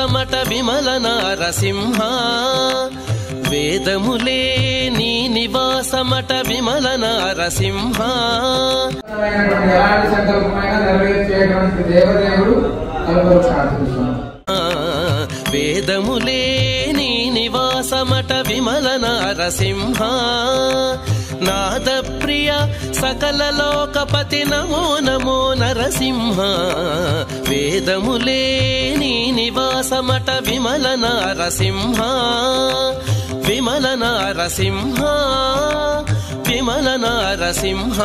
నివాసమట విమల నారసింహ వేదములే నీ నివాసమట విమల నారసింహ వేదములే నీ నివాసమట విమల నారసింహ నాద ప్రియ సకల లోకపతి నమో నమో నరసింహ వేదములే నీ నివాసమట విమల నారసింహ విమల నారసింహ విమల నారసింహ